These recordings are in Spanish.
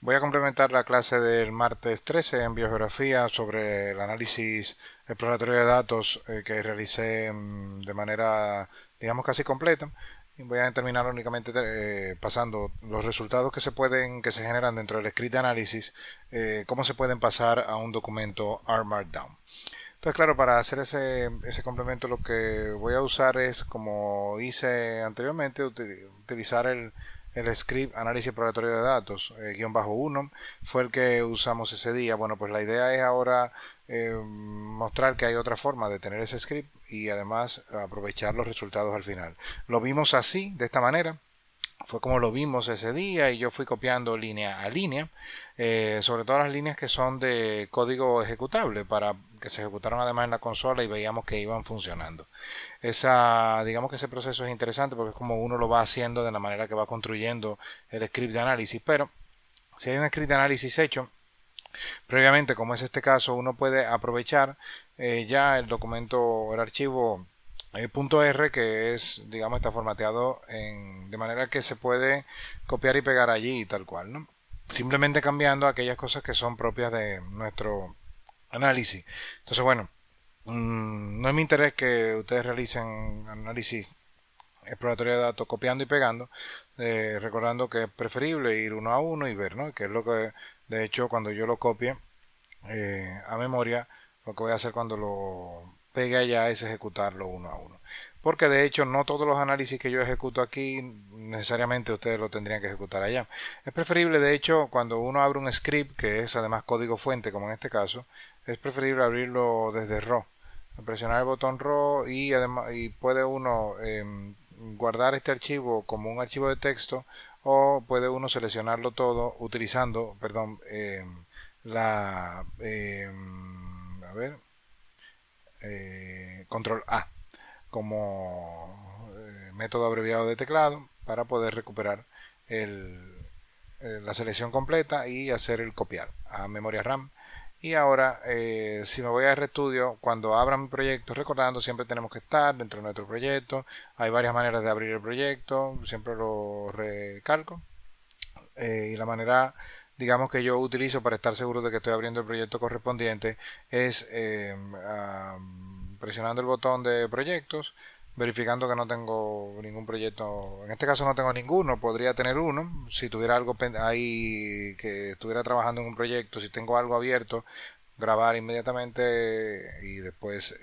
Voy a complementar la clase del martes 13 en biogeografía sobre el análisis exploratorio de datos que realicé de manera, digamos, casi completa. Y voy a terminar únicamente pasando los resultados que se generan dentro del script de análisis, cómo se pueden pasar a un documento R Markdown. Entonces, claro, para hacer ese complemento lo que voy a usar es, como hice anteriormente, utilizar el script análisis exploratorio de datos, guión bajo 1, fue el que usamos ese día. Bueno, pues la idea es ahora mostrar que hay otra forma de tener ese script y además aprovechar los resultados al final. Lo vimos así, de esta manera. Fue como lo vimos ese día y yo fui copiando línea a línea, sobre todo las líneas que son de código ejecutable para que se ejecutaron además en la consola y veíamos que iban funcionando. Digamos que ese proceso es interesante porque es como uno lo va haciendo de la manera que va construyendo el script de análisis, pero si hay un script de análisis hecho previamente, como es este caso, uno puede aprovechar ya el documento, el archivo .r, que es, digamos, está formateado de manera que se puede copiar y pegar allí y tal cual, ¿no? Simplemente cambiando aquellas cosas que son propias de nuestro análisis. Entonces, bueno, no es mi interés que ustedes realicen análisis exploratorio de datos copiando y pegando, recordando que es preferible ir uno a uno y ver, ¿no? Que es lo que, de hecho, cuando yo lo copie a memoria, lo que voy a hacer cuando lo pegue allá es ejecutarlo uno a uno. Porque de hecho no todos los análisis que yo ejecuto aquí necesariamente ustedes lo tendrían que ejecutar allá. Es preferible, de hecho, cuando uno abre un script, que es además código fuente, como en este caso, es preferible abrirlo desde RAW. Presionar el botón RAW y además puede uno guardar este archivo como un archivo de texto, o puede uno seleccionarlo todo utilizando, perdón, la a ver, control A como método abreviado de teclado para poder recuperar la selección completa y hacer el copiar a memoria RAM. Y ahora, si me voy a RStudio, cuando abra mi proyecto, recordando, siempre tenemos que estar dentro de nuestro proyecto. Hay varias maneras de abrir el proyecto, siempre lo recalco. Y la manera, digamos, que yo utilizo para estar seguro de que estoy abriendo el proyecto correspondiente es presionando el botón de proyectos, verificando que no tengo ningún proyecto. En este caso no tengo ninguno, podría tener uno. Si tuviera algo ahí que estuviera trabajando en un proyecto, si tengo algo abierto, grabar inmediatamente y después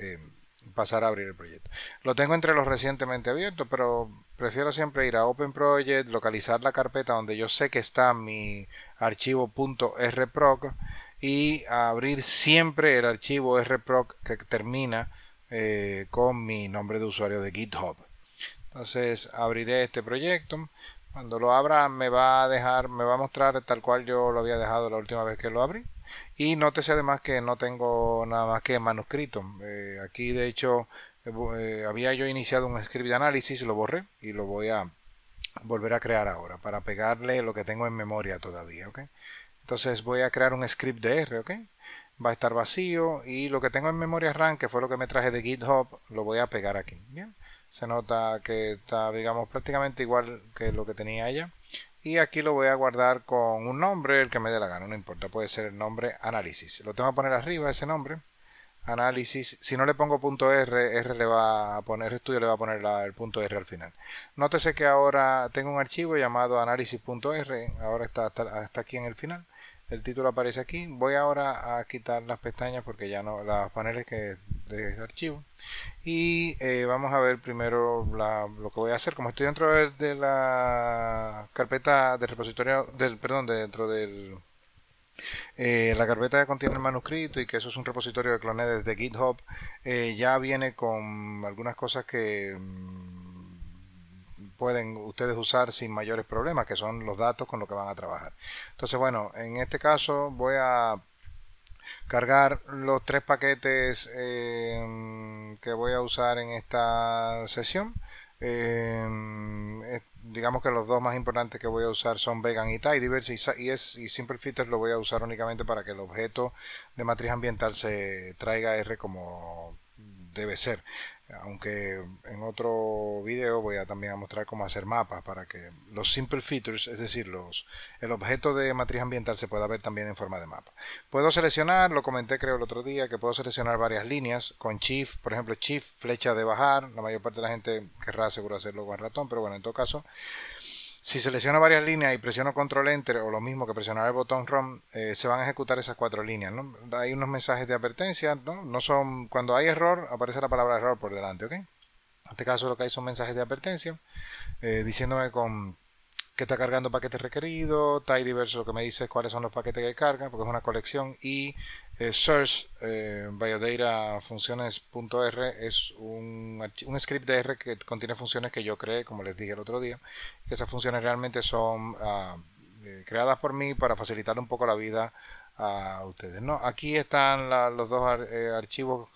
pasar a abrir el proyecto. Lo tengo entre los recientemente abiertos, pero prefiero siempre ir a Open Project, localizar la carpeta donde yo sé que está mi archivo .rproc y abrir siempre el archivo rproc que termina con mi nombre de usuario de GitHub. Entonces abriré este proyecto. Cuando lo abra me va a mostrar tal cual yo lo había dejado la última vez que lo abrí. Y nótese además que no tengo nada más que manuscrito. Aquí de hecho había yo iniciado un script de análisis, lo borré y lo voy a volver a crear ahora para pegarle lo que tengo en memoria todavía, ¿ok? Entonces voy a crear un script de R, ¿ok? Va a estar vacío y lo que tengo en memoria RAM, que fue lo que me traje de GitHub, lo voy a pegar aquí. Bien, se nota que está, digamos, prácticamente igual que lo que tenía allá. Y aquí lo voy a guardar con un nombre, el que me dé la gana, no importa, puede ser el nombre análisis. Lo tengo que poner arriba ese nombre, análisis. Si no le pongo .r, R le va a poner, estudio le va a poner el .r al final. Nótese que ahora tengo un archivo llamado análisis.r, ahora está aquí en el final. El título aparece aquí. Voy ahora a quitar las pestañas porque ya no, las paneles que de archivo. Y vamos a ver primero lo que voy a hacer. Como estoy dentro de la carpeta del repositorio, perdón, dentro del la carpeta que contiene el manuscrito y que eso es un repositorio que cloné desde GitHub, ya viene con algunas cosas que pueden ustedes usar sin mayores problemas, que son los datos con los que van a trabajar. Entonces, bueno, en este caso voy a cargar los tres paquetes que voy a usar en esta sesión. Digamos que los dos más importantes que voy a usar son Vegan y Tidyverse, y Simple Filters lo voy a usar únicamente para que el objeto de matriz ambiental se traiga R como debe ser. aunque en otro video voy a también a mostrar cómo hacer mapas para que los simple features, es decir, el objeto de matriz ambiental se pueda ver también en forma de mapa. Puedo seleccionar, lo comenté creo el otro día, que puedo seleccionar varias líneas con Shift, por ejemplo Shift, flecha de bajar. La mayor parte de la gente querrá seguro hacerlo con el ratón, pero bueno, en todo caso, si selecciono varias líneas y presiono Control Enter o lo mismo que presionar el botón Run, se van a ejecutar esas 4 líneas, ¿no? Hay unos mensajes de advertencia, ¿no? No son, cuando hay error aparece la palabra error por delante, ¿ok? En este caso lo que hay son mensajes de advertencia diciéndome que está cargando paquetes requeridos. Tidyverse lo que me dice es cuáles son los paquetes que cargan, porque es una colección. Y Source Biodata Funciones.r es un script de R que contiene funciones que yo creé, como les dije el otro día, que esas funciones realmente son creadas por mí para facilitar un poco la vida a ustedes, ¿no? Aquí están los dos archivos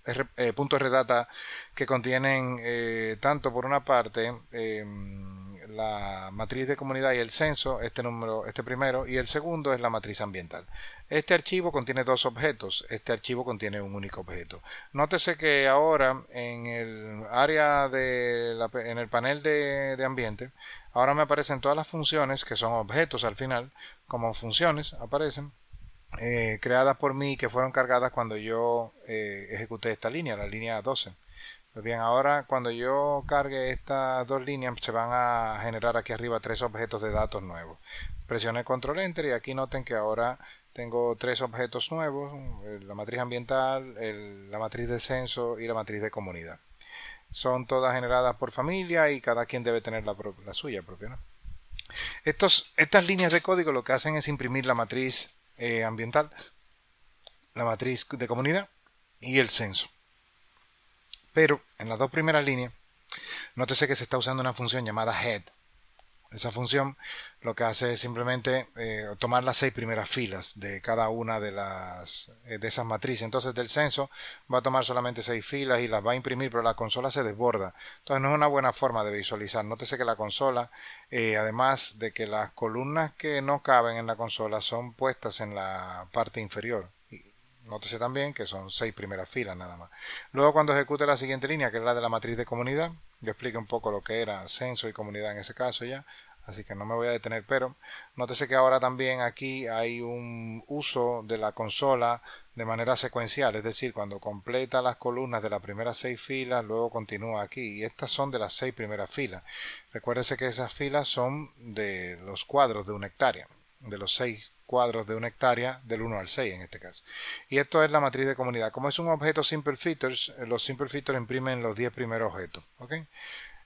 .rdata que contienen tanto por una parte la matriz de comunidad y el censo, este primero, y el segundo es la matriz ambiental. Este archivo contiene dos objetos, este archivo contiene un único objeto. Nótese que ahora en el área en el panel de ambiente, ahora me aparecen todas las funciones que son objetos al final, como funciones aparecen. Creadas por mí, que fueron cargadas cuando yo ejecuté esta línea, la línea 12. Pues bien, ahora cuando yo cargue estas dos líneas se van a generar aquí arriba 3 objetos de datos nuevos. Presioné Control Enter y aquí noten que ahora tengo 3 objetos nuevos, la matriz ambiental, la matriz de censo y la matriz de comunidad. Son todas generadas por familia y cada quien debe tener la suya propia, ¿no? Estas líneas de código lo que hacen es imprimir la matriz ambiental, la matriz de comunidad y el censo. Pero en las dos primeras líneas, nótese que se está usando una función llamada head. Esa función lo que hace es simplemente tomar las 6 primeras filas de cada una de esas matrices. Entonces del censo va a tomar solamente 6 filas y las va a imprimir, pero la consola se desborda. Entonces no es una buena forma de visualizar. Nótese que la consola, además de que las columnas que no caben en la consola son puestas en la parte inferior. Nótese también que son 6 primeras filas nada más. Luego cuando ejecute la siguiente línea, que es la de la matriz de comunidad, yo expliqué un poco lo que era censo y comunidad en ese caso ya, así que no me voy a detener, pero nótese que ahora también aquí hay un uso de la consola de manera secuencial, es decir, cuando completa las columnas de las primeras 6 filas, luego continúa aquí, y estas son de las 6 primeras filas. Recuérdese que esas filas son de los cuadros de una hectárea, de los 6 cuadros de una hectárea del 1 al 6 en este caso. Y esto es la matriz de comunidad. Como es un objeto simple features, los simple features imprimen los 10 primeros objetos. ¿Okay?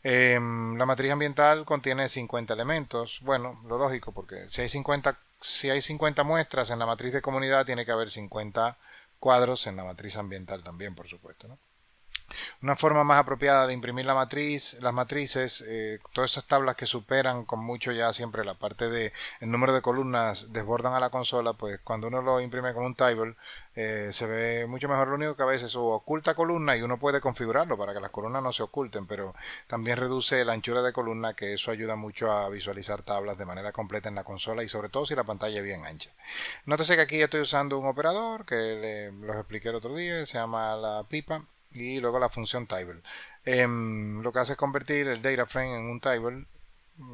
La matriz ambiental contiene 50 elementos. Bueno, lo lógico, porque si hay 50 muestras en la matriz de comunidad, tiene que haber 50 cuadros en la matriz ambiental también, por supuesto, ¿no? Una forma más apropiada de imprimir las matrices, todas esas tablas que superan con mucho ya siempre la parte de el número de columnas desbordan a la consola, pues cuando uno lo imprime con un table se ve mucho mejor. Lo único que a veces oculta columna y uno puede configurarlo para que las columnas no se oculten, pero también reduce la anchura de columna, que eso ayuda mucho a visualizar tablas de manera completa en la consola y sobre todo si la pantalla es bien ancha. Nótese que aquí estoy usando un operador que los expliqué el otro día, se llama la pipa, y luego la función table. Lo que hace es convertir el data frame en un table.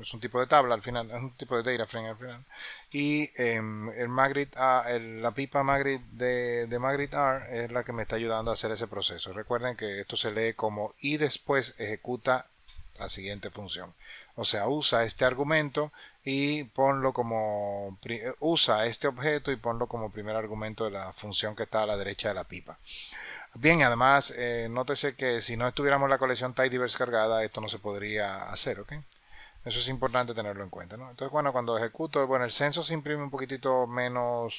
Es un tipo de tabla al final, es un tipo de data frame al final. Y la pipa Magritte de Magritte R es la que me está ayudando a hacer ese proceso. Recuerden que esto se lee como y después ejecuta la siguiente función. O sea, usa este argumento y ponlo como usa este objeto y ponlo como primer argumento de la función que está a la derecha de la pipa. Bien, además, nótese que si no estuviéramos la colección Tidyverse cargada, esto no se podría hacer, ¿ok? Eso es importante tenerlo en cuenta, ¿no? Entonces, bueno, cuando ejecuto, bueno, el censo se imprime un poquitito menos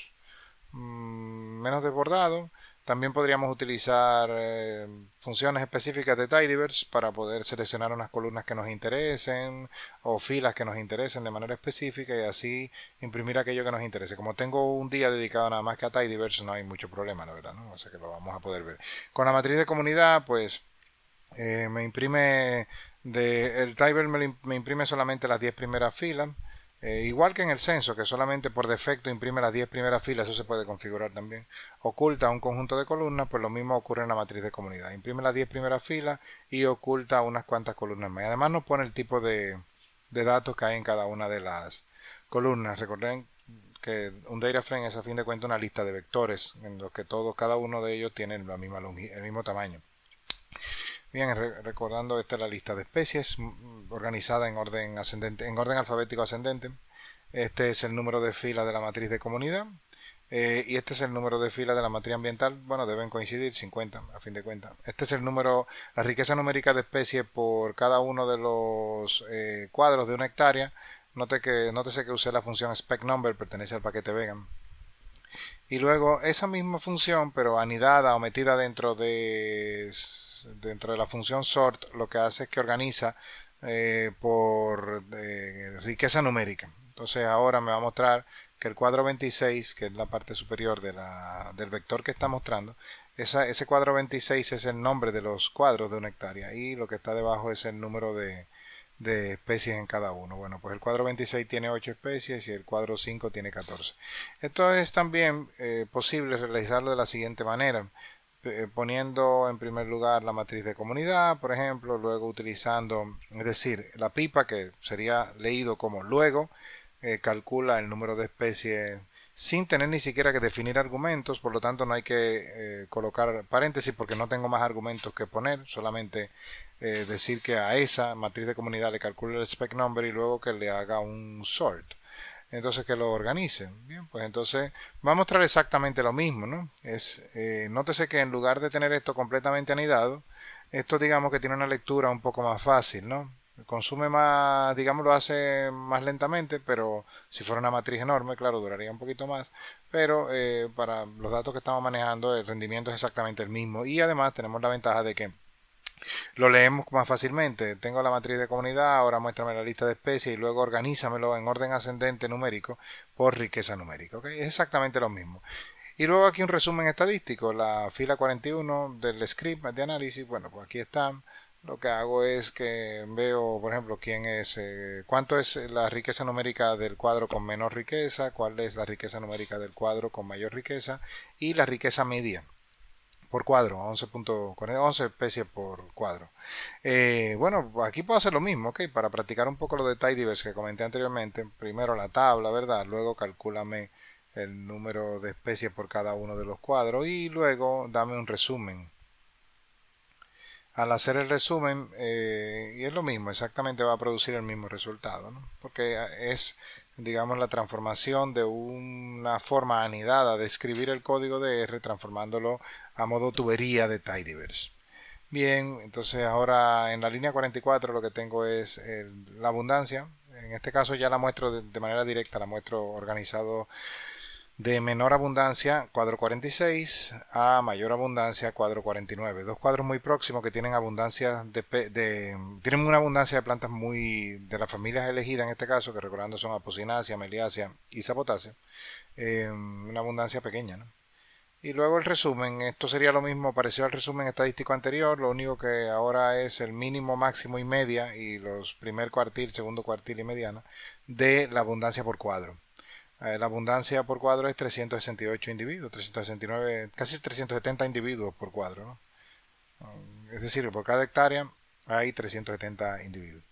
desbordado. También podríamos utilizar funciones específicas de Tidyverse para poder seleccionar unas columnas que nos interesen o filas que nos interesen de manera específica y así imprimir aquello que nos interese. Como tengo un día dedicado nada más que a Tidyverse, no hay mucho problema, la verdad, ¿no? O sea que lo vamos a poder ver. Con la matriz de comunidad, pues me imprime el Tidyverse me imprime solamente las 10 primeras filas. Igual que en el censo, que solamente por defecto imprime las 10 primeras filas, eso se puede configurar también. Oculta un conjunto de columnas, pues lo mismo ocurre en la matriz de comunidad. Imprime las 10 primeras filas y oculta unas cuantas columnas más. Además nos pone el tipo de datos que hay en cada una de las columnas. Recuerden que un data frame es a fin de cuentas una lista de vectores en los que cada uno de ellos tiene el mismo tamaño. Bien, recordando, esta es la lista de especies organizada en orden ascendente, en orden alfabético ascendente. Este es el número de filas de la matriz de comunidad y este es el número de filas de la matriz ambiental. Bueno, deben coincidir 50 a fin de cuentas. Este es el número, la riqueza numérica de especies por cada uno de los cuadros de una hectárea. Nótese que usé la función specNumber, pertenece al paquete vegan. Y luego esa misma función, pero anidada o metida dentro de la función sort, lo que hace es que organiza por riqueza numérica. Entonces ahora me va a mostrar que el cuadro 26, que es la parte superior del vector que está mostrando, ese cuadro 26 es el nombre de los cuadros de una hectárea y lo que está debajo es el número de especies en cada uno. Bueno, pues el cuadro 26 tiene 8 especies y el cuadro 5 tiene 14. Esto es también posible realizarlo de la siguiente manera, poniendo en primer lugar la matriz de comunidad, por ejemplo, luego utilizando, es decir, la pipa, que sería leído como luego, calcula el número de especies sin tener ni siquiera que definir argumentos, por lo tanto no hay que colocar paréntesis porque no tengo más argumentos que poner, solamente decir que a esa matriz de comunidad le calcule el spec number y luego que le haga un sort. Entonces que lo organice. Bien, pues entonces va a mostrar exactamente lo mismo, ¿no? Nótese que en lugar de tener esto completamente anidado, esto digamos que tiene una lectura un poco más fácil, ¿no? Consume más, digamos, lo hace más lentamente, pero si fuera una matriz enorme, claro, duraría un poquito más. Pero para los datos que estamos manejando, el rendimiento es exactamente el mismo. Y además tenemos la ventaja de que lo leemos más fácilmente. Tengo la matriz de comunidad, ahora muéstrame la lista de especies y luego organízamelo en orden ascendente numérico por riqueza numérica. ¿Okay? Es exactamente lo mismo. Y luego aquí un resumen estadístico, la fila 41 del script de análisis. Bueno, pues aquí está. Lo que hago es que veo, por ejemplo, cuánto es la riqueza numérica del cuadro con menor riqueza, cuál es la riqueza numérica del cuadro con mayor riqueza y la riqueza media por cuadro, 11 especies por cuadro. Bueno, aquí puedo hacer lo mismo, ¿ok? Para practicar un poco lo de tidyverse que comenté anteriormente, primero la tabla, ¿verdad? Luego calcúlame el número de especies por cada uno de los cuadros y luego dame un resumen. Al hacer el resumen, y es lo mismo, exactamente va a producir el mismo resultado, ¿no? Porque es, digamos, la transformación de una forma anidada de escribir el código de R, transformándolo a modo tubería de tidyverse. Bien, entonces ahora en la línea 44 lo que tengo es la abundancia. En este caso ya la muestro de manera directa, la muestro organizado de menor abundancia, cuadro 46, a mayor abundancia, cuadro 49. Dos cuadros muy próximos que tienen abundancia tienen una abundancia de plantas muy de las familias elegidas en este caso, que recordando son Apocynaceae, Meliaceae y Sapotaceae. Una abundancia pequeña, ¿no? Y luego el resumen, esto sería lo mismo, parecido al resumen estadístico anterior, lo único que ahora es el mínimo, máximo y media, y los primer cuartil, segundo cuartil y mediana, de la abundancia por cuadro. La abundancia por cuadro es 368 individuos, 369, casi 370 individuos por cuadro, ¿no? Es decir, por cada hectárea hay 370 individuos.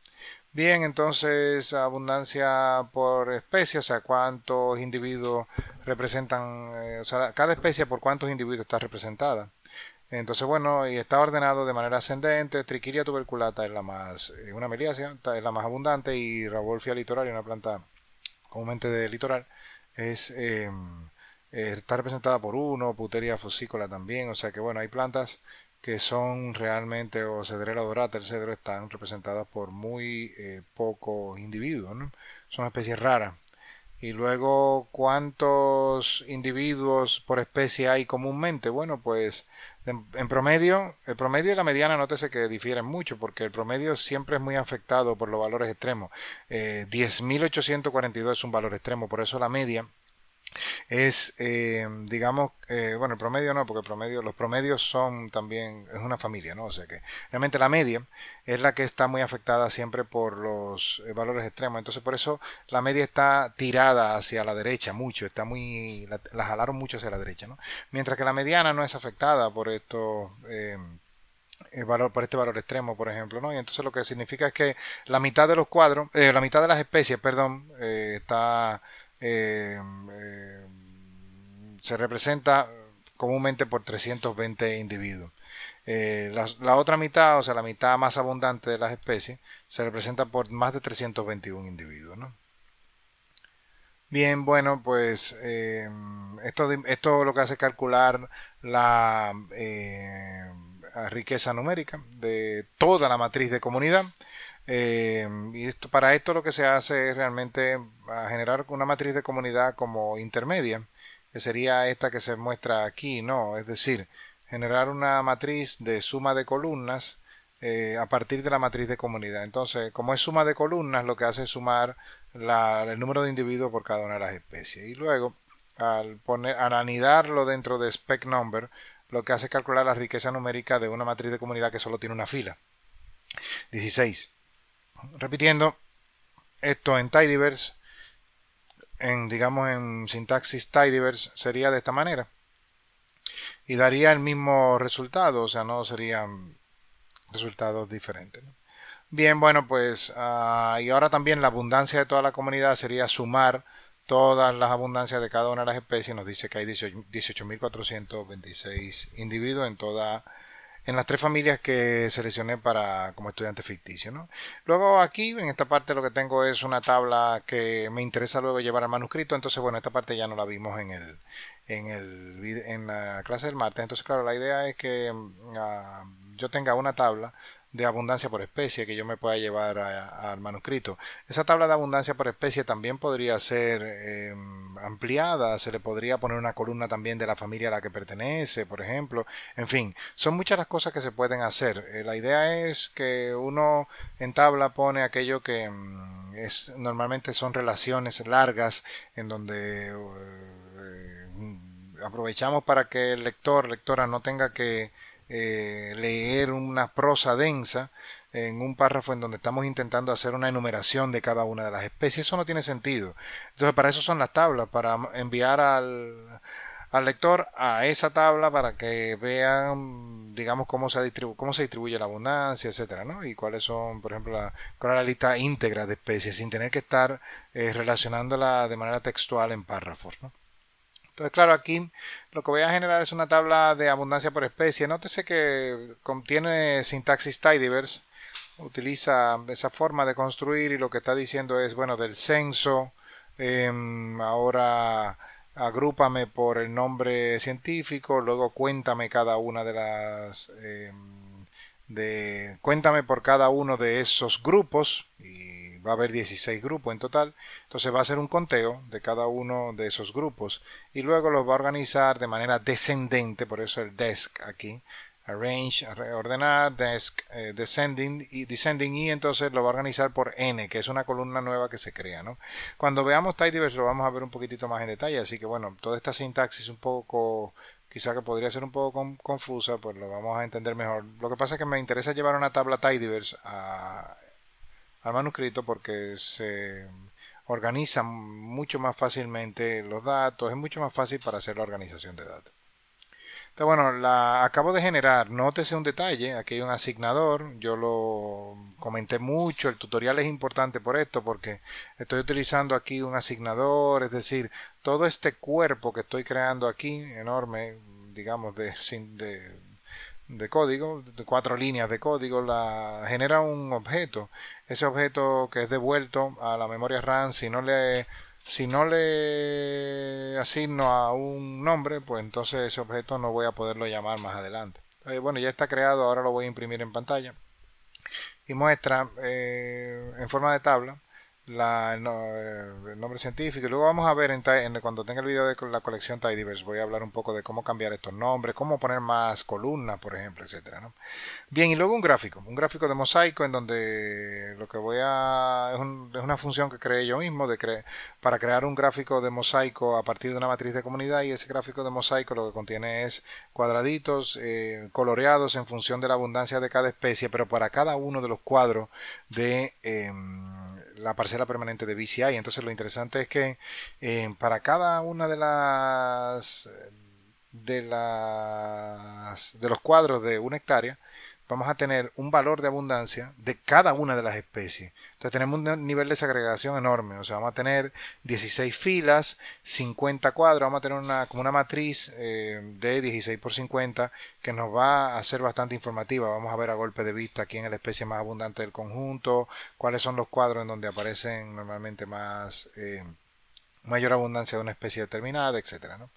Bien, entonces abundancia por especie, o sea, cuántos individuos representan, o sea, cada especie por cuántos individuos está representada. Entonces, bueno, y está ordenado de manera ascendente. Trichilia tuberculata es la más, una meliácea, es la más abundante, y Rauvolfia litoral, una planta comúnmente de litoral, está representada por uno, Puteria fusícola también, o sea que bueno, hay plantas que son realmente, o Cedrela dorata, el cedro, están representadas por muy pocos individuos, ¿no? Son especies raras. Y luego, ¿cuántos individuos por especie hay comúnmente? Bueno, pues en promedio, el promedio y la mediana, nótese que difieren mucho, porque el promedio siempre es muy afectado por los valores extremos. 10.842 es un valor extremo, por eso la media es, digamos, bueno, el promedio no, porque los promedios son también, es una familia, ¿no? O sea que realmente la media es la que está muy afectada siempre por los valores extremos. Entonces, por eso la media está tirada hacia la derecha mucho, está muy, la jalaron mucho hacia la derecha, ¿no? Mientras que la mediana no es afectada por esto. Por este valor extremo, por ejemplo, ¿no? Y entonces lo que significa es que la mitad de los cuadros, la mitad de las especies, perdón, está eh, eh, se representa comúnmente por 320 individuos. La otra mitad, o sea, la mitad más abundante de las especies, se representa por más de 321 individuos, ¿no? Bien, bueno, pues esto lo que hace es calcular la riqueza numérica de toda la matriz de comunidad. Para esto lo que se hace es realmente generar una matriz de comunidad como intermedia, que sería esta que se muestra aquí, ¿no? Es decir, generar una matriz de suma de columnas a partir de la matriz de comunidad. Entonces, como es suma de columnas, lo que hace es sumar el número de individuos por cada una de las especies. Y luego, al anidarlo dentro de spec number, lo que hace es calcular la riqueza numérica de una matriz de comunidad que solo tiene una fila. 16. Repitiendo esto en tidyverse, digamos en sintaxis tidyverse, sería de esta manera. Y daría el mismo resultado, o sea, no serían resultados diferentes, ¿no? Bien, bueno, pues y ahora también la abundancia de toda la comunidad sería sumar todas las abundancias de cada una de las especies. Nos dice que hay 18.426 individuos en las tres familias que seleccioné como estudiante ficticio, ¿no? Luego aquí en esta parte lo que tengo es una tabla que me interesa luego llevar al manuscrito. Entonces, bueno, esta parte ya no la vimos en la clase del martes. Entonces, claro, la idea es que yo tenga una tabla de abundancia por especie que yo me pueda llevar al manuscrito. Esa tabla de abundancia por especie también podría ser ampliada, se le podría poner una columna también de la familia a la que pertenece, por ejemplo. En fin, son muchas las cosas que se pueden hacer. La idea es que uno en tabla pone aquello que normalmente son relaciones largas en donde aprovechamos para que el lectora no tenga que leer una prosa densa en un párrafo en donde estamos intentando hacer una enumeración de cada una de las especies. Eso no tiene sentido. Entonces, para eso son las tablas, para enviar al lector a esa tabla para que vean, digamos, cómo se distribuye la abundancia, etcétera, ¿no? Y cuáles son, por ejemplo, cuál es la lista íntegra de especies, sin tener que estar relacionándola de manera textual en párrafos, ¿no? Entonces, claro, aquí lo que voy a generar es una tabla de abundancia por especie. Nótese que contiene sintaxis tidyverse, utiliza esa forma de construir y lo que está diciendo es, bueno, del censo, ahora agrúpame por el nombre científico, luego cuéntame cada una de las... cuéntame por cada uno de esos grupos y va a haber 16 grupos en total. Entonces va a ser un conteo de cada uno de esos grupos y luego los va a organizar de manera descendente, por eso el desc aquí, arrange, ordenar, desc, descending y entonces lo va a organizar por n, que es una columna nueva que se crea, ¿no? Cuando veamos tidyverse lo vamos a ver un poquitito más en detalle, así que bueno, toda esta sintaxis un poco quizá que podría ser un poco confusa, pues lo vamos a entender mejor. Lo que pasa es que me interesa llevar una tabla tidyverse al manuscrito porque se organizan mucho más fácilmente los datos, es mucho más fácil para hacer la organización de datos. Entonces, bueno, la acabo de generar. Nótese un detalle, aquí hay un asignador, yo lo comenté mucho, el tutorial es importante por esto, porque estoy utilizando aquí un asignador, es decir, todo este cuerpo que estoy creando aquí, enorme, digamos, de código, de 4 líneas de código, genera un objeto. Ese objeto que es devuelto a la memoria RAM, si no le asigno a un nombre, pues entonces ese objeto no voy a poderlo llamar más adelante. Bueno, ya está creado, ahora lo voy a imprimir en pantalla. Y muestra en forma de tabla el nombre científico. Y luego vamos a ver cuando tenga el video de la colección Tidyverse, voy a hablar un poco de cómo cambiar estos nombres, cómo poner más columnas, por ejemplo, etcétera, ¿no? Bien, y luego un gráfico de mosaico en donde lo que voy a es una función que creé yo mismo para crear un gráfico de mosaico a partir de una matriz de comunidad, y ese gráfico de mosaico lo que contiene es cuadraditos coloreados en función de la abundancia de cada especie, pero para cada uno de los cuadros de la parcela permanente de BCI. Entonces lo interesante es que para cada una de los cuadros de una hectárea vamos a tener un valor de abundancia de cada una de las especies. Entonces tenemos un nivel de segregación enorme. O sea, vamos a tener 16 filas, 50 cuadros, vamos a tener como una matriz de 16 por 50 que nos va a ser bastante informativa. Vamos a ver a golpe de vista quién es la especie más abundante del conjunto, cuáles son los cuadros en donde aparecen normalmente mayor abundancia de una especie determinada, etcétera, ¿no?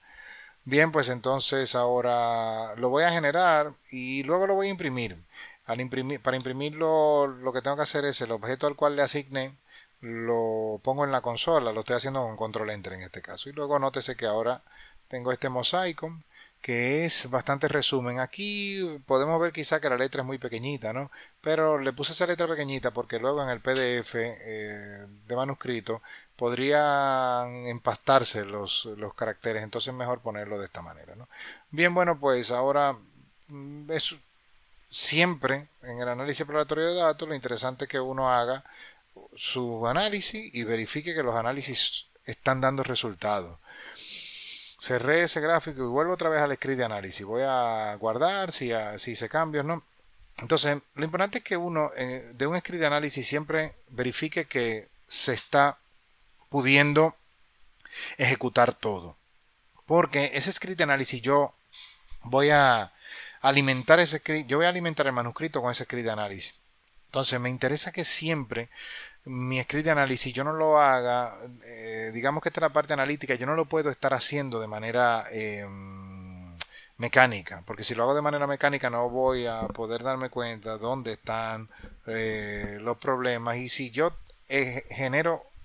Bien, pues entonces ahora lo voy a generar y luego lo voy a imprimir. Para imprimirlo, lo que tengo que hacer es el objeto al cual le asigné, lo pongo en la consola, lo estoy haciendo con control enter en este caso. Y luego nótese que ahora tengo este mosaico que es bastante resumen. Aquí podemos ver quizá que la letra es muy pequeñita, ¿no? Pero le puse esa letra pequeñita porque luego en el PDF de manuscrito podrían empastarse los caracteres, entonces es mejor ponerlo de esta manera, ¿no? Bien, bueno, pues ahora es siempre en el análisis exploratorio de datos lo interesante es que uno haga su análisis y verifique que los análisis están dando resultados. Cerré ese gráfico y vuelvo otra vez al script de análisis. Voy a guardar si hice cambios, ¿no? Entonces, lo importante es que uno de un script de análisis siempre verifique que se está pudiendo ejecutar todo. Porque ese script de análisis yo voy a alimentar ese script, yo voy a alimentar el manuscrito con ese script de análisis. Entonces me interesa que siempre mi script de análisis yo no lo haga, digamos que esta es la parte analítica, yo no lo puedo estar haciendo de manera mecánica, porque si lo hago de manera mecánica no voy a poder darme cuenta dónde están los problemas, y si yo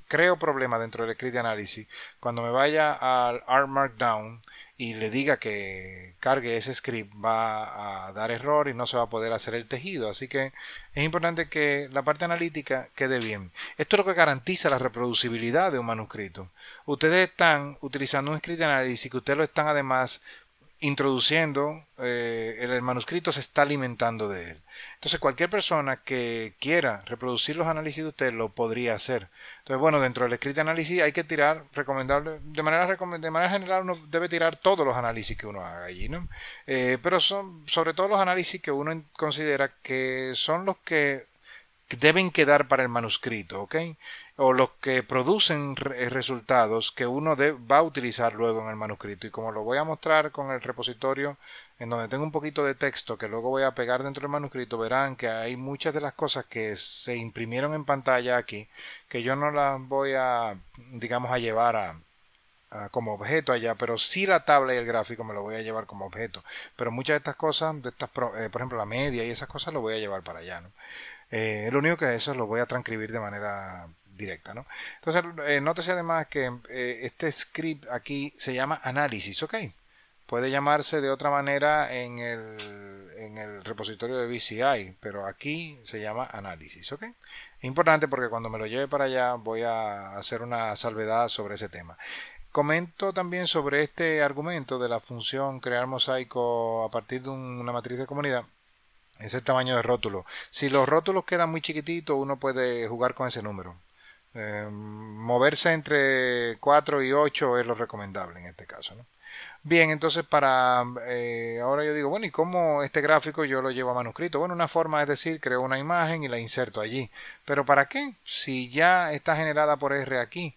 creo problemas dentro del script de análisis, cuando me vaya al R Markdown y le diga que cargue ese script va a dar error y no se va a poder hacer el tejido. Así que es importante que la parte analítica quede bien. Esto es lo que garantiza la reproducibilidad de un manuscrito. Ustedes están utilizando un script de análisis que ustedes lo están además introduciendo, el manuscrito se está alimentando de él. Entonces cualquier persona que quiera reproducir los análisis de usted lo podría hacer. Entonces, bueno, dentro del script de análisis hay que tirar, de manera general uno debe tirar todos los análisis que uno haga allí, ¿no? Pero son sobre todo los análisis que uno considera que son los que deben quedar para el manuscrito, ¿ok? O los que producen resultados que uno va a utilizar luego en el manuscrito. Y como lo voy a mostrar con el repositorio en donde tengo un poquito de texto que luego voy a pegar dentro del manuscrito, verán que hay muchas de las cosas que se imprimieron en pantalla aquí que yo no las voy a, digamos, a llevar como objeto allá, pero sí la tabla y el gráfico me lo voy a llevar como objeto. Pero muchas de estas cosas, por ejemplo la media y esas cosas, lo voy a llevar para allá, ¿no? Lo único que eso lo voy a transcribir de manera directa, ¿no? Entonces, nótese además que este script aquí se llama análisis, ¿ok? Puede llamarse de otra manera en el repositorio de BCI, pero aquí se llama análisis, ¿ok? Es importante porque cuando me lo lleve para allá voy a hacer una salvedad sobre ese tema. Comento también sobre este argumento de la función crear mosaico a partir de una matriz de comunidad. Es el tamaño de rótulo. Si los rótulos quedan muy chiquititos, uno puede jugar con ese número. Moverse entre 4 y 8 es lo recomendable en este caso, ¿no? Bien, entonces ahora yo digo, bueno, ¿y cómo este gráfico yo lo llevo a manuscrito? Bueno, una forma es decir, creo una imagen y la inserto allí. ¿Pero para qué? Si ya está generada por R aquí.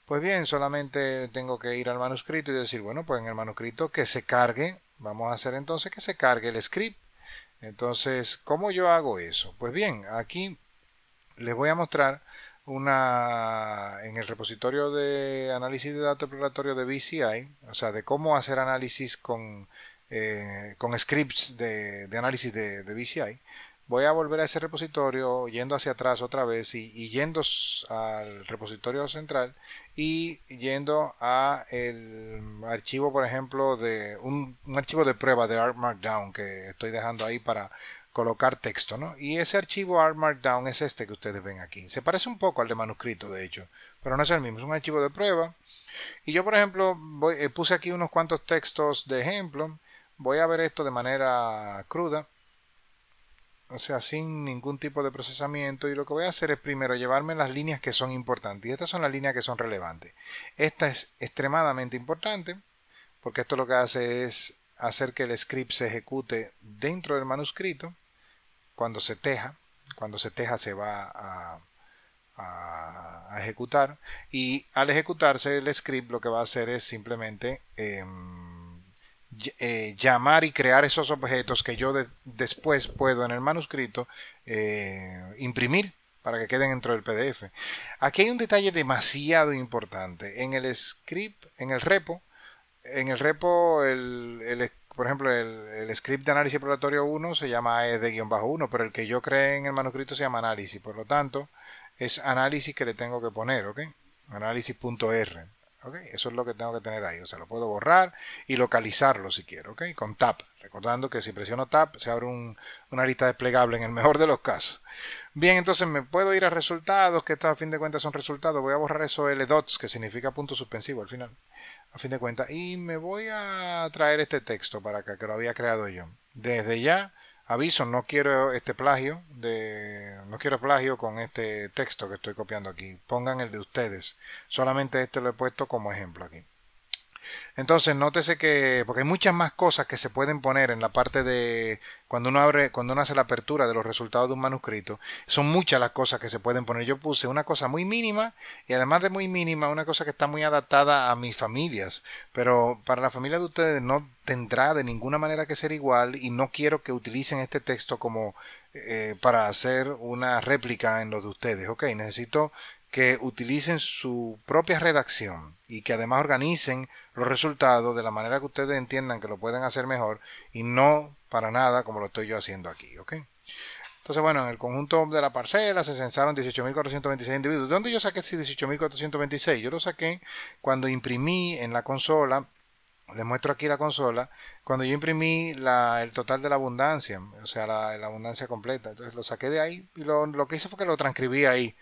Pues bien, solamente tengo que ir al manuscrito y decir, bueno, pues en el manuscrito que se cargue, vamos a hacer entonces que se cargue el script. Entonces, ¿cómo yo hago eso? Pues bien, aquí les voy a mostrar en el repositorio de análisis de datos exploratorio de BCI, o sea, de cómo hacer análisis con scripts de análisis de BCI. voy a volver a ese repositorio yendo hacia atrás otra vez y yendo al repositorio central y yendo a el archivo, por ejemplo, de un archivo de prueba de ARC Markdown que estoy dejando ahí para colocar texto, ¿no? Y ese archivo ARC Markdown es este que ustedes ven aquí. Se parece un poco al de manuscrito, de hecho, pero no es el mismo, es un archivo de prueba. Y yo, por ejemplo, puse aquí unos cuantos textos de ejemplo. Voy a ver esto de manera cruda, o sea, sin ningún tipo de procesamiento, y lo que voy a hacer es primero llevarme las líneas que son importantes, y estas son las líneas que son relevantes. Esta es extremadamente importante porque esto lo que hace es hacer que el script se ejecute dentro del manuscrito cuando se teja. Cuando se teja se va a ejecutar, y al ejecutarse el script lo que va a hacer es simplemente llamar y crear esos objetos que yo después puedo en el manuscrito imprimir para que queden dentro del PDF. Aquí hay un detalle demasiado importante. En el script, en el repo, por ejemplo, el script de análisis exploratorio 1 se llama AED-1, pero el que yo creé en el manuscrito se llama análisis. Por lo tanto, es análisis que le tengo que poner, ¿ok? Análisis.r. ¿Okay? Eso es lo que tengo que tener ahí. O sea, lo puedo borrar y localizarlo si quiero, ¿ok? Con Tab. Recordando que si presiono Tab se abre una lista desplegable en el mejor de los casos. Bien, entonces me puedo ir a resultados, que estos a fin de cuentas son resultados. Voy a borrar eso LDots, que significa punto suspensivo al final, a fin de cuentas. Y me voy a traer este texto para acá, que lo había creado yo. Desde ya, aviso, no quiero no quiero plagio con este texto que estoy copiando aquí. Pongan el de ustedes. Solamente este lo he puesto como ejemplo aquí. Entonces, nótese que, porque hay muchas más cosas que se pueden poner en la parte de cuando uno hace la apertura de los resultados de un manuscrito, son muchas las cosas que se pueden poner. Yo puse una cosa muy mínima y además de muy mínima, una cosa que está muy adaptada a mis familias, pero para la familia de ustedes no tendrá de ninguna manera que ser igual, y no quiero que utilicen este texto como para hacer una réplica en los de ustedes. Ok, necesito que utilicen su propia redacción y que además organicen los resultados de la manera que ustedes entiendan que lo pueden hacer mejor, y no para nada como lo estoy yo haciendo aquí, ¿ok? Entonces, bueno, en el conjunto de la parcela se censaron 18.426 individuos. ¿De dónde yo saqué ese 18.426? Yo lo saqué cuando imprimí en la consola. Les muestro aquí la consola. Cuando yo imprimí el total de la abundancia, o sea, la abundancia completa. Entonces lo saqué de ahí y lo que hice fue que lo transcribí ahí.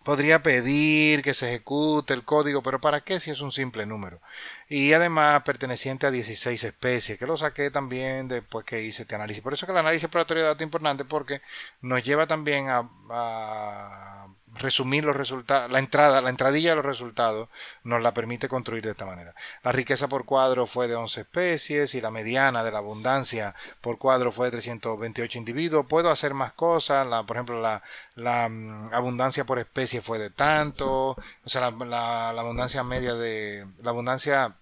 Podría pedir que se ejecute el código, pero ¿para qué si es un simple número? Y además perteneciente a 16 especies, que lo saqué también después que hice este análisis. Por eso que el análisis exploratorio de datos es importante, porque nos lleva también a resumir los resultados, la entradilla de los resultados nos la permite construir de esta manera. La riqueza por cuadro fue de 11 especies y la mediana de la abundancia por cuadro fue de 328 individuos. Puedo hacer más cosas, por ejemplo la abundancia por especie fue de tanto, o sea, la abundancia media de la abundancia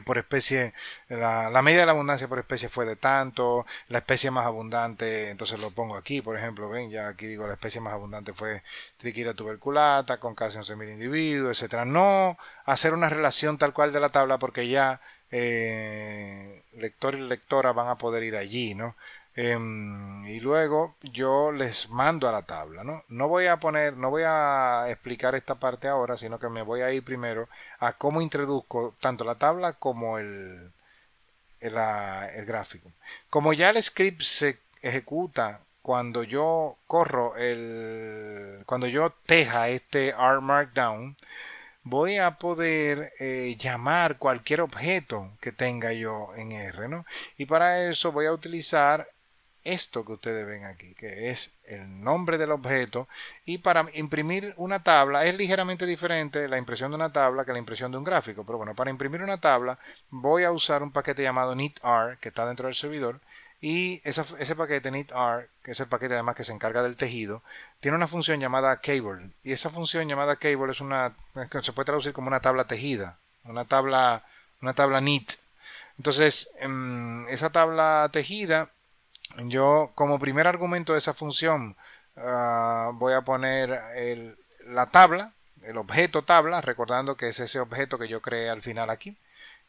por especie, la media de la abundancia por especie fue de tanto, la especie más abundante, entonces lo pongo aquí, por ejemplo, ven, ya aquí digo la especie más abundante fue Triquila tuberculata, con casi 11.000 individuos, etcétera. No hacer una relación tal cual de la tabla, porque ya lector y lectora van a poder ir allí, ¿no? Y luego yo les mando a la tabla, ¿no? No voy a explicar esta parte ahora, sino que me voy a ir primero a cómo introduzco tanto la tabla como el gráfico. Como ya el script se ejecuta cuando yo cuando yo teja este ARC Markdown, voy a poder llamar cualquier objeto que tenga yo en R, ¿no? Y para eso voy a utilizar esto que ustedes ven aquí, que es el nombre del objeto. Y para imprimir una tabla es ligeramente diferente la impresión de una tabla que la impresión de un gráfico, pero bueno, para imprimir una tabla voy a usar un paquete llamado knitr que está dentro del servidor, y ese paquete knitr, que es el paquete además que se encarga del tejido, tiene una función llamada cable, y esa función llamada cable se puede traducir como una tabla tejida, una tabla knit. Entonces, esa tabla tejida, yo como primer argumento de esa función voy a poner la tabla, el objeto tabla, recordando que es ese objeto que yo creé al final aquí,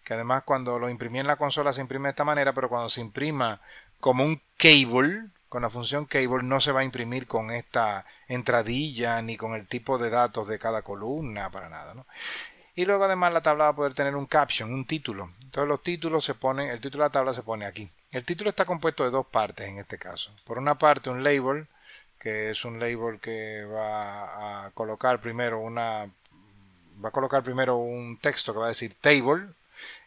que además cuando lo imprimí en la consola se imprime de esta manera, pero cuando se imprima como un cable, con la función cable, no se va a imprimir con esta entradilla ni con el tipo de datos de cada columna, para nada, ¿no? Y luego además la tabla va a poder tener un caption, un título. Entonces los títulos se ponen, el título de la tabla se pone aquí. El título está compuesto de dos partes en este caso. Por una parte un label, que es un label que va a colocar primero un texto que va a decir table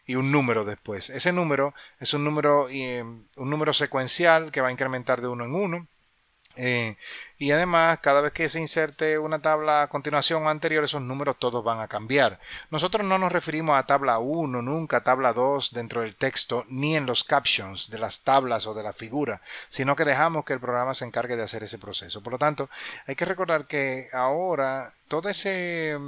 y un número después. Ese número es un número secuencial que va a incrementar de uno en uno. Y además, cada vez que se inserte una tabla a continuación o anterior, esos números todos van a cambiar. Nosotros no nos referimos a tabla 1, nunca a tabla 2 dentro del texto, ni en los captions de las tablas o de la figura, sino que dejamos que el programa se encargue de hacer ese proceso. Por lo tanto, hay que recordar que ahora todo ese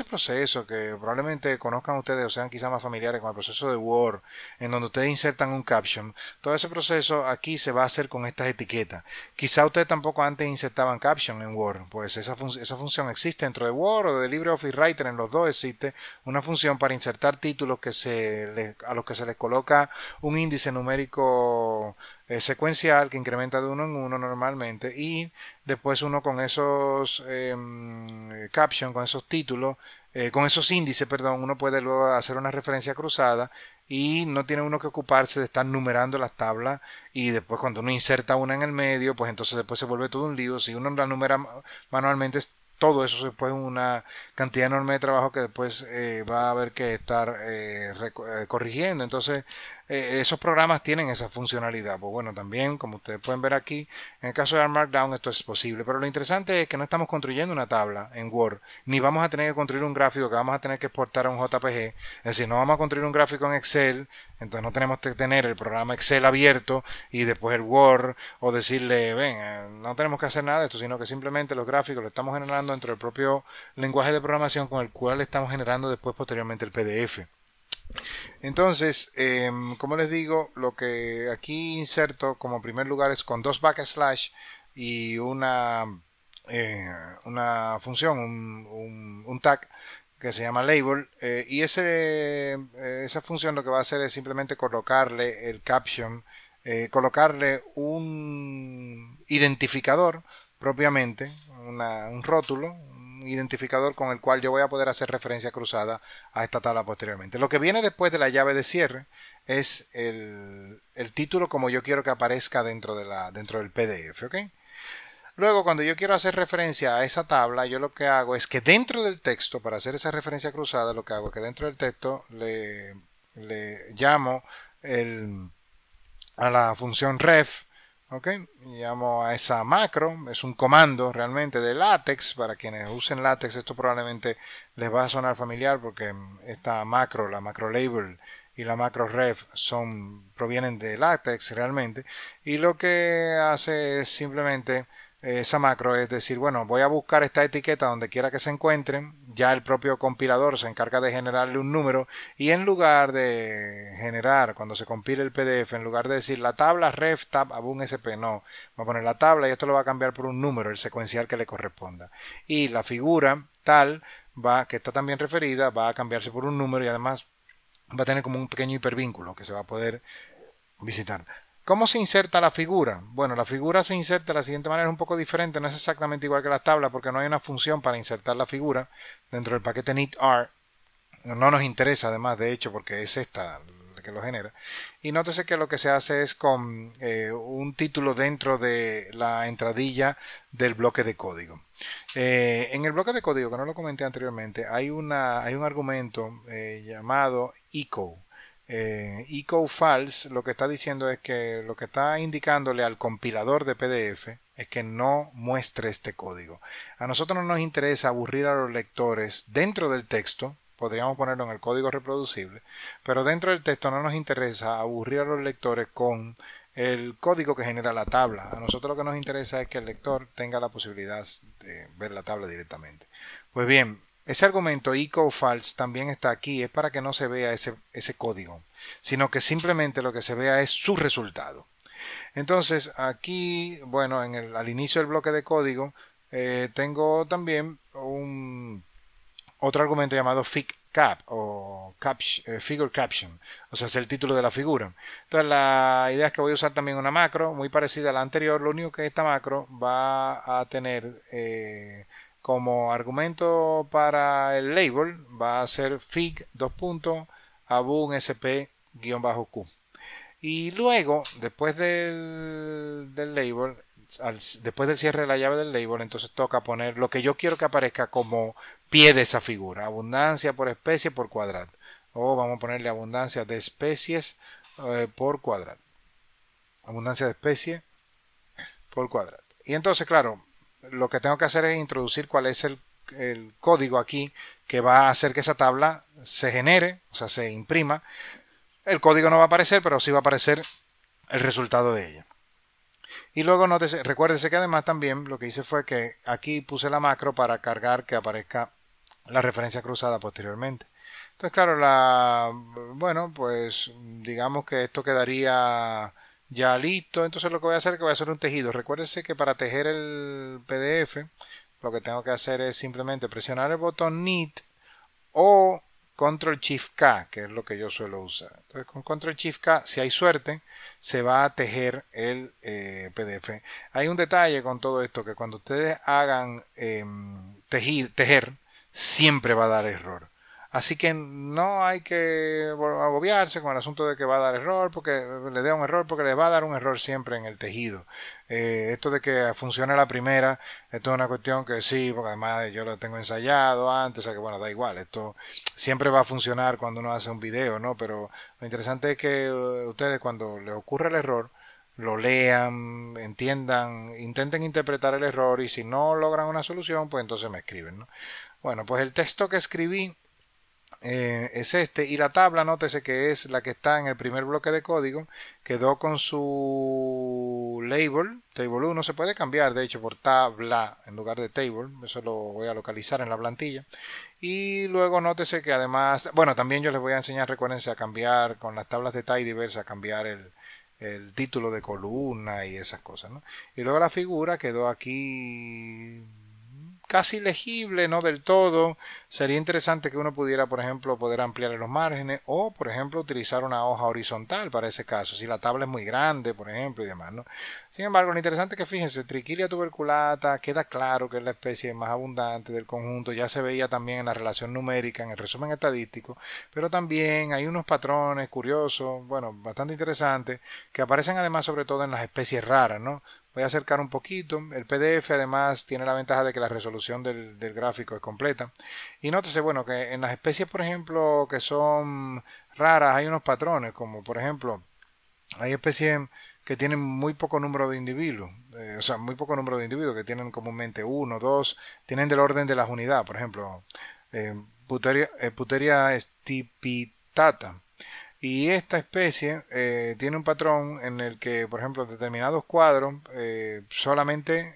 proceso que probablemente conozcan ustedes o sean quizás más familiares con el proceso de Word, en donde ustedes insertan un caption, todo ese proceso aquí se va a hacer con estas etiquetas. Quizá ustedes tampoco antes insertaban caption en Word, pues esa función existe dentro de Word o de LibreOffice Writer, en los dos existe una función para insertar títulos a los que se les coloca un índice numérico secuencial que incrementa de uno en uno normalmente, y después uno con esos caption, con esos títulos, con esos índices, perdón, uno puede luego hacer una referencia cruzada y no tiene uno que ocuparse de estar numerando las tablas, y después cuando uno inserta una en el medio, pues entonces después se vuelve todo un lío. Si uno la numera manualmente, todo eso se puede una cantidad enorme de trabajo que después va a haber que estar corrigiendo. Entonces esos programas tienen esa funcionalidad. Pues bueno, también como ustedes pueden ver aquí, en el caso de Markdown esto es posible, pero lo interesante es que no estamos construyendo una tabla en Word, ni vamos a tener que construir un gráfico que vamos a tener que exportar a un JPG. Es decir, no vamos a construir un gráfico en Excel, entonces no tenemos que tener el programa Excel abierto y después el Word, o decirle, ven, no tenemos que hacer nada de esto, sino que simplemente los gráficos los estamos generando dentro del propio lenguaje de programación con el cual estamos generando después posteriormente el PDF. Entonces, como les digo, lo que aquí inserto como primer lugar es con dos backslash y una función, un tag que se llama label, y esa función lo que va a hacer es simplemente colocarle el caption, colocarle un identificador propiamente, un rótulo, un identificador con el cual yo voy a poder hacer referencia cruzada a esta tabla posteriormente. Lo que viene después de la llave de cierre es el título como yo quiero que aparezca dentro del PDF, ¿ok? Luego, cuando yo quiero hacer referencia a esa tabla, yo lo que hago es que dentro del texto, para hacer esa referencia cruzada, lo que hago es que dentro del texto le llamo a la función ref, ¿ok? Llamo a esa macro, es un comando realmente de LaTeX. Para quienes usen LaTeX esto probablemente les va a sonar familiar, porque esta macro, la macro label y la macro ref provienen de LaTeX realmente, y lo que hace es simplemente esa macro es decir, bueno, voy a buscar esta etiqueta donde quiera que se encuentren, ya el propio compilador se encarga de generarle un número, y en lugar de generar, cuando se compile el PDF, en lugar de decir la tabla ref tab abun sp, no, va a poner la tabla y esto lo va a cambiar por un número, el secuencial que le corresponda, y la figura tal, que está también referida, va a cambiarse por un número, y además va a tener como un pequeño hipervínculo que se va a poder visitar. ¿Cómo se inserta la figura? Bueno, la figura se inserta de la siguiente manera, es un poco diferente, no es exactamente igual que las tablas, porque no hay una función para insertar la figura dentro del paquete neatr. No nos interesa además, de hecho, porque es esta la que lo genera. Y nótese que lo que se hace es con un título dentro de la entradilla del bloque de código. En el bloque de código, que no lo comenté anteriormente, hay un argumento llamado echo. Echo false lo que está diciendo es que lo que está indicándole al compilador de PDF es que no muestre este código. A nosotros no nos interesa aburrir a los lectores dentro del texto, podríamos ponerlo en el código reproducible, pero dentro del texto no nos interesa aburrir a los lectores con el código que genera la tabla. A nosotros lo que nos interesa es que el lector tenga la posibilidad de ver la tabla directamente. Pues bien, ese argumento echo false también está aquí, es para que no se vea ese código, sino que simplemente lo que se vea es su resultado. Entonces aquí, bueno, al inicio del bloque de código tengo también otro argumento llamado cap o figure caption, o sea, es el título de la figura. Entonces la idea es que voy a usar también una macro muy parecida a la anterior, lo único que esta macro va a tener como argumento para el label, va a ser fig abun sp-q. Y luego, después del label, después del cierre de la llave del label, entonces toca poner lo que yo quiero que aparezca como pie de esa figura. Abundancia por especie por cuadrado. O vamos a ponerle abundancia de especies por cuadrado. Abundancia de especies por cuadrado. Y entonces, claro, lo que tengo que hacer es introducir cuál es el código aquí que va a hacer que esa tabla se genere, o sea, se imprima. El código no va a aparecer, pero sí va a aparecer el resultado de ella. Y luego recuérdese que además también lo que hice fue que aquí puse la macro para cargar que aparezca la referencia cruzada posteriormente. Entonces, claro, bueno, pues digamos que esto quedaría ya listo. Entonces lo que voy a hacer es que voy a hacer un tejido. Recuérdese que para tejer el PDF lo que tengo que hacer es simplemente presionar el botón Knit o Control Shift K, que es lo que yo suelo usar. Entonces con Control Shift K, si hay suerte, se va a tejer el PDF. Hay un detalle con todo esto, que cuando ustedes hagan tejer, siempre va a dar error. Así que no hay que agobiarse con el asunto de que va a dar error, porque le dé un error, porque les va a dar un error siempre en el tejido. Esto de que funcione la primera, esto es una cuestión que sí, porque además yo lo tengo ensayado antes, o sea que bueno, da igual, esto siempre va a funcionar cuando uno hace un video, ¿no? Pero lo interesante es que ustedes cuando les ocurre el error, lo lean, entiendan, intenten interpretar el error y si no logran una solución, pues entonces me escriben, ¿no? Bueno, pues el texto que escribí es este, y la tabla, nótese que es la que está en el primer bloque de código, quedó con su label, table 1, se puede cambiar de hecho por tabla en lugar de table, eso lo voy a localizar en la plantilla, y luego nótese que además, bueno, también yo les voy a enseñar, recuérdense, a cambiar con las tablas de tidyverse, a cambiar el título de columna y esas cosas, ¿no? Y luego la figura quedó aquí casi legible, no del todo. Sería interesante que uno pudiera, por ejemplo, poder ampliar los márgenes o, por ejemplo, utilizar una hoja horizontal para ese caso, si la tabla es muy grande, por ejemplo, y demás, ¿no? Sin embargo, lo interesante es que, fíjense, Triquilia tuberculata, queda claro que es la especie más abundante del conjunto, ya se veía también en la relación numérica, en el resumen estadístico, pero también hay unos patrones curiosos, bueno, bastante interesantes, que aparecen además sobre todo en las especies raras, ¿no? Voy a acercar un poquito. El PDF además tiene la ventaja de que la resolución del gráfico es completa. Y nótese, bueno, que en las especies, por ejemplo, que son raras, hay unos patrones, como por ejemplo, hay especies que tienen muy poco número de individuos, o sea, muy poco número de individuos, que tienen comúnmente uno, dos, tienen del orden de las unidades, por ejemplo, Puteria stipitata. Y esta especie tiene un patrón en el que, por ejemplo, determinados cuadros solamente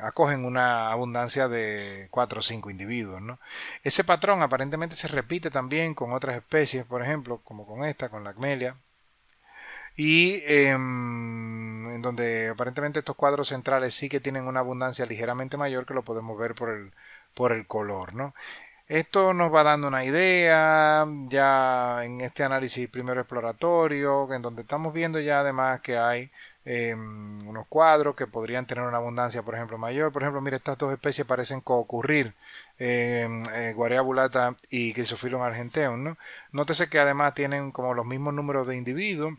acogen una abundancia de 4 o 5 individuos, ¿no? Ese patrón aparentemente se repite también con otras especies, por ejemplo, como con esta, con la acmelia, y en donde aparentemente estos cuadros centrales sí que tienen una abundancia ligeramente mayor, que lo podemos ver por el color, ¿no? Esto nos va dando una idea ya en este análisis primero exploratorio, en donde estamos viendo ya además que hay unos cuadros que podrían tener una abundancia, por ejemplo, mayor. Por ejemplo, mire, estas dos especies parecen coocurrir, Guarea bulata y Chrysophyllum argenteum, ¿no? Nótese que además tienen como los mismos números de individuos.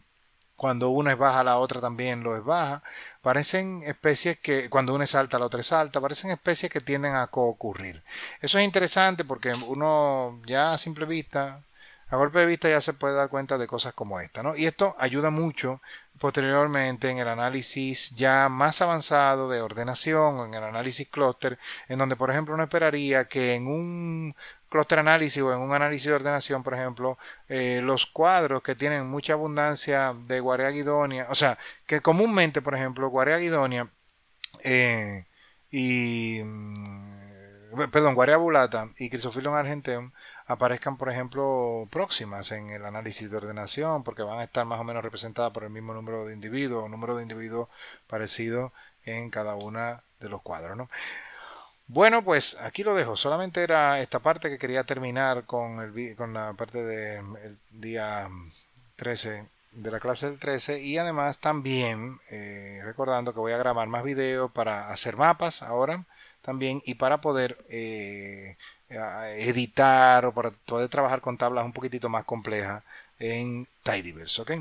Cuando una es baja, la otra también lo es baja. Parecen especies que, cuando una es alta, la otra es alta. Parecen especies que tienden a coocurrir. Eso es interesante porque uno ya a simple vista, a golpe de vista ya se puede dar cuenta de cosas como esta, ¿no? Y esto ayuda mucho posteriormente en el análisis ya más avanzado de ordenación, en el análisis clúster, en donde, por ejemplo, uno esperaría que en un clúster análisis o en un análisis de ordenación, por ejemplo, los cuadros que tienen mucha abundancia de Guarea guidonia, o sea, que comúnmente, por ejemplo, Guarea guidonia y perdón, Guarea bulata y Chrysophyllum argenteum aparezcan, por ejemplo, próximas en el análisis de ordenación, porque van a estar más o menos representadas por el mismo número de individuos, o número de individuos parecido en cada una de los cuadros, ¿no? Bueno, pues aquí lo dejo. Solamente era esta parte que quería terminar con, con la parte del día 13 de la clase del 13 y además también recordando que voy a grabar más videos para hacer mapas ahora también y para poder editar o para poder trabajar con tablas un poquitito más complejas en Tidyverse, ¿ok?